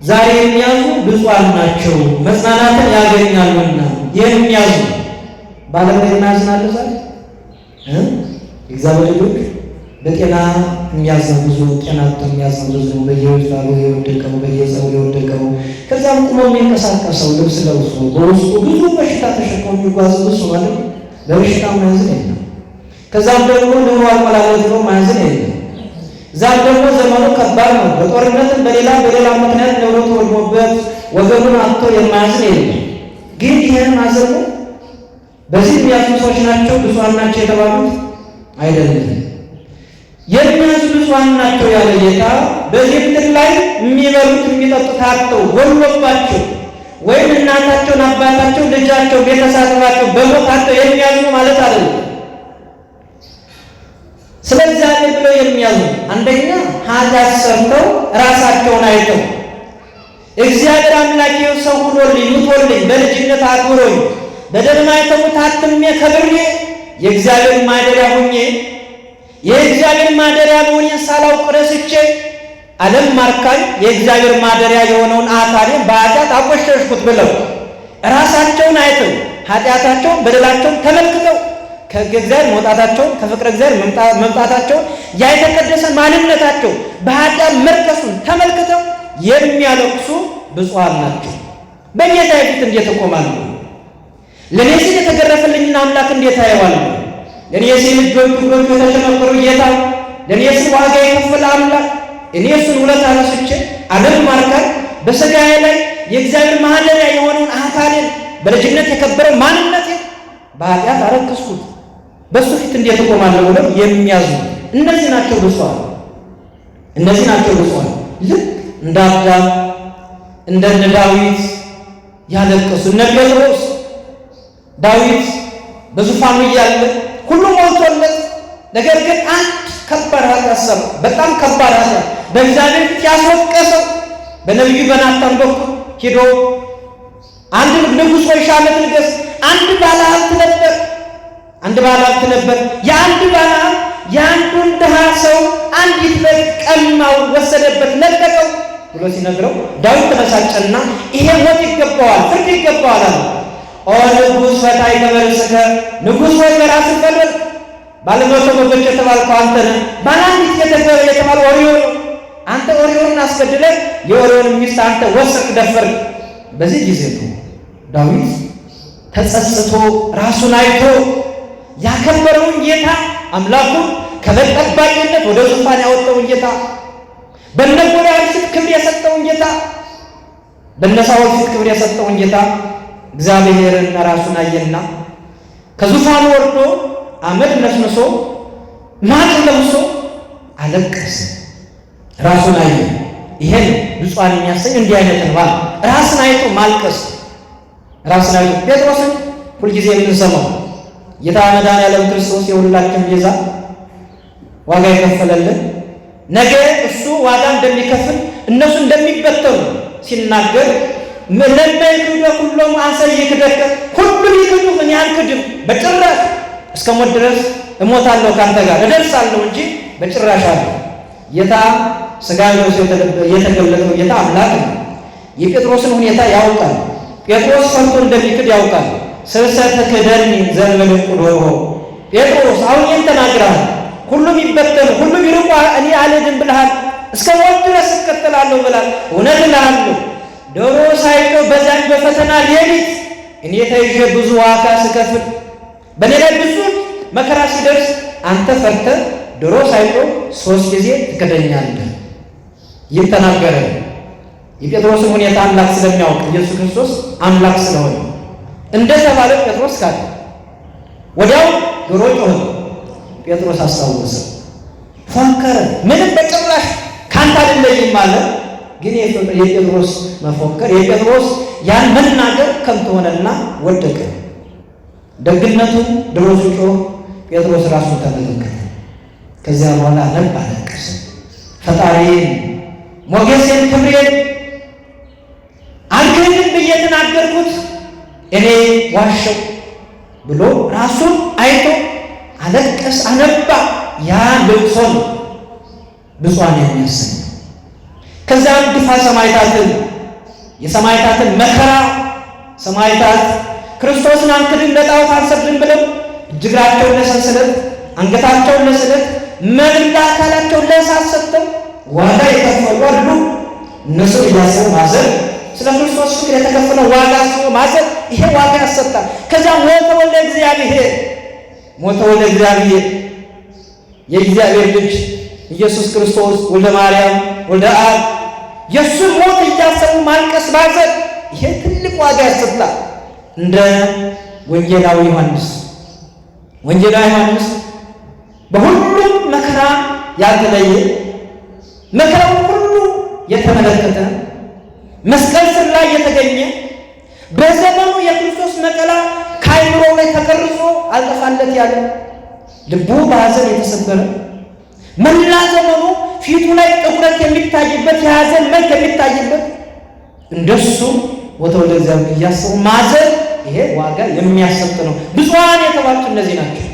ዛሬ የሚያዙ ብፁዓን ናቸው መጽናናትን ያገኛሉና። የሚያዙ ባለቤት ማዝናሉ ዛሬ እግዚአብሔር ልጅ በጤና የሚያዘው ጤና የሚያዘው በየሆስፒታሉ የወደቀው በየጸው የወደቀው ከዛም ቆሞ የሚንቀሳቀሰው ልብስ ለብሶ በውስጡ ብዙ በሽታ ተሸክሞ የሚጓዝ ብዙ ማለት በበሽታ ማዘን የለም። ከዛም ደግሞ ኑሮ አቆላለት ነው ማዘን የለም። ዛሬ ደግሞ ዘመኑ ከባድ ነው። በጦርነትም በሌላ ምክንያት ንብረቱ ወድሞበት ወገኑን አጥቶ የማያዝን የለም። ግን ይህን ማዘኑ በዚህ የሚያዙ ሰዎች ናቸው ብፁዓን ናቸው የተባሉት አይደለም። የሚያዙ ብፁዓን ናቸው ያለ ጌታ በዚህ ምድር ላይ የሚበሉት የሚጠጡት አጥተው ጎሎባቸው ወይም እናታቸውን አባታቸው ልጃቸው ቤተሰባቸው በሞታቸው የሚያዙ ማለት አይደለም። ስለዚህ ብለው የሚያዙ አንደኛ ኃጢአት ሰርተው ራሳቸውን አይተው እግዚአብሔር አምላኬ ሰው ሁኖልኝ ሙቶልኝ በልጅነት አክብሮኝ በደማይተው ታትሜ ከብሬ የእግዚአብሔር ማደሪያ ሆኜ የእግዚአብሔር ማደሪያ ሆኜ ሳላውቅ ረስቼ ዓለም ማርካኝ የእግዚአብሔር ማደሪያ የሆነውን አካሌን በኃጢአት አቆሸሽኩት ብለው ራሳቸውን አይተው ኃጢአታቸውን በደላቸውን ተመልክተው ከእግዚአብሔር መውጣታቸውን ከፍቅረ እግዚአብሔር መምጣታቸውን ያ የተቀደሰ ማንነታቸው በኃጢአት መርከሱን ተመልክተው የሚያለቅሱ ብፁዓን ናቸው። በጌታ ፊት እንዴት እቆማለሁ? ለእኔ ሲል የተገረፈልኝን አምላክ እንዴት አየዋለሁ? ለእኔ ሲል እጆቹ የተሸነከሩ ጌታ፣ ለእኔ ሲል ዋጋ የከፈለ አምላክ እኔ እሱን ውለታ ረስቼ ዓለም ማርካኝ በሥጋዬ ላይ የእግዚአብሔር ማደሪያ የሆነውን አካሌን በልጅነት የከበረው ማንነቴን በኃጢአት አረከስኩት፣ በሱ ፊት እንዴት እቆማለሁ ብለው የሚያዙ እነዚህ ናቸው ብፁዓን። እነዚህ ናቸው ብፁዓን። ልክ እንደ አዳም እንደ ዳዊት ያለቀሱ እነ ጴጥሮስ ዳዊት በዙፋኑ እያለ ሁሉም ሞልቶለት፣ ነገር ግን አንድ ከባድ ኃጢአት ሰራ። በጣም ከባድ ኃጢአት በእግዚአብሔር ፊት ያስወቀሰው በነቢዩ በናታን በኩል ሄዶ አንድ ንጉሥ ወይ ሺህ ዓመት ንገሥ አንድ ባለሀብት ነበር። የአንዱን ድሃ ሰው አንዲት በግ ቀማው፣ ወሰደበት፣ ነጠቀው ብሎ ሲነግረው ዳዊት ተበሳጨና ይሄ ሞት ይገባዋል፣ ፍርድ ይገባዋል አለ። ኦ ንጉሥ ፈታይ ከበርስከ፣ ንጉሥ ወይ በራስህ ፈረድክ። ባለመቶ በጎች የተባልከው አንተ ነህ። ባለአንዲት የተባለው ኦርዮ ነው። አንተ ኦርዮን አስገድለህ የኦርዮን ሚስት አንተ ወሰድክ፣ ደፈርክ። በዚህ ጊዜ ነው ዳዊት ተጸጽቶ ራሱን አይቶ ያከበረውን ጌታ አምላኩን ከበግ ጠባቂነት ወደ ዙፋን ያወጣውን ጌታ በነ ጎልያድ ፊት ክብር የሰጠውን ጌታ በነ ሳኦል ፊት ክብር የሰጠውን ጌታ እግዚአብሔርን ራሱን አየና ከዙፋኑ ወርዶ አመድ ነስንሶ ማቅ ለብሶ አለቀሰ። ራሱን አየ። ይሄን ብፁዓን የሚያሰኝ እንዲህ አይነት ነው። ራስን አይቶ ማልቀስ። ራስን አይቶ ጴጥሮስን ሁልጊዜ የምንሰማው ጌታ መድኃኔዓለም ክርስቶስ የሁላችን ቤዛ ዋጋ የከፈለልን ነገ እሱ ዋጋ እንደሚከፍል እነሱ እንደሚበተኑ ሲናገር ለበይኩ ሁሉም አንሰይክደከ ሁሉም ይክዱ እኔ አልክድም፣ በጭራሽ እስከ ሞት ድረስ እሞታለሁ ካንተ ጋር እደርሳለሁ እንጂ በጭራሽ አለ። ጌታ ሥጋ ለብሶ የተገለጠው ጌታ አምላክ ነው። የጴጥሮስን ሁኔታ ያውቃል። ጴጥሮስ ፈርቶ እንደሚክድ ያውቃል። ስብሰተ ክደኒ ዘእንበለ ቁዶሮ ጴጥሮስ አሁን ይህን ተናግረሃል፣ ሁሉም ይበተኑ ሁሉም ይርቁ እኔ አልሄድም ብለሃል፣ እስከ ሞት ድረስ እከተላለሁ ብለሃል። እውነት እልሃለሁ ዶሮ ሳይጮህ በዛች በፈተና ሌሊት እኔ ተይዤ ብዙ ዋጋ ስከፍል በእኔ ላይ ብዙ መከራ ሲደርስ አንተ ፈርተህ ዶሮ ሳይጮህ 3 ጊዜ ትክደኛለህ። ይህ ተናገረ። የጴጥሮስን ሁኔታ አምላክ ስለሚያውቅ ኢየሱስ ክርስቶስ አምላክ ስለሆነ እንደተባለ ጴጥሮስ ካለ ወዲያው ዶሮ ጮኸ። ጴጥሮስ አስታወሰ፣ ፎከረ። ምንም በጭራሽ ካንተ አይደለኝም አለ። ግን የጴጥሮስ መፎከር የጴጥሮስ ያን መናገር ከንቱ ሆነና ወደቀ። ደግነቱ ዶሮ ሲጮህ ጴጥሮስ ራሱን ተመለከተ። ከዚያ በኋላ ነባ አለቀሰ። ፈጣሪን ሞገሴን ክብሬን አልክድም ብዬ ተናገርኩት እኔ ዋሸው ብሎ ራሱን አይቶ አለቀስ፣ አነባ። ያ ልቅሶ ነው ብፁዓን የሚያሰኝ። ከዚያም ግፋ ሰማዕታትን የሰማዕታትን መከራ ሰማዕታት ክርስቶስን አንክድም ለጣዖት አንሰግድም ብለው እጅግራቸውን ለሰንሰለት አንገታቸውን ለስለት መላ አካላቸውን ለእሳት ሰጥተው ዋጋ የከፈሉ አሉ። እነሱ እያሰቡ ማዘን ስለ ክርስቶስ ፍቅር የተከፈለ ዋጋ አስቦ ማዘን ይሄ ዋጋ ያሰጣል። ከዚያ ሞተ ወልደ እግዚአብሔር የእግዚአብሔር ልጅ ኢየሱስ ክርስቶስ ወልደ ማርያም ወልደ አብ የእሱን ሞት እያሰቡ ማልቀስ ማዘን ይሄ ትልቅ ዋጋ ያሰጣል። እንደ ወንጌላዊ ዮሐንስ በሁሉም መከራ ያልተለየ መከራው ሁሉ የተመለከተ መስቀል ስር ላይ የተገኘ በዘመኑ የክርስቶስ መከራ ከአይምሮ ላይ ተቀርጾ አልጠፋለት ያለ ልቡ በሐዘን የተሰበረ መላ ዘመኑ ፊቱ ላይ ጥቁረት የሚታይበት የሐዘን መልክ የሚታይበት እንደሱ ወተወልደ እግዚአብሔር እያሰቡ ማዘን ይሄ ዋጋ የሚያሰጥ ነው። ብዙሃን የተባሉት እነዚህ ናቸው።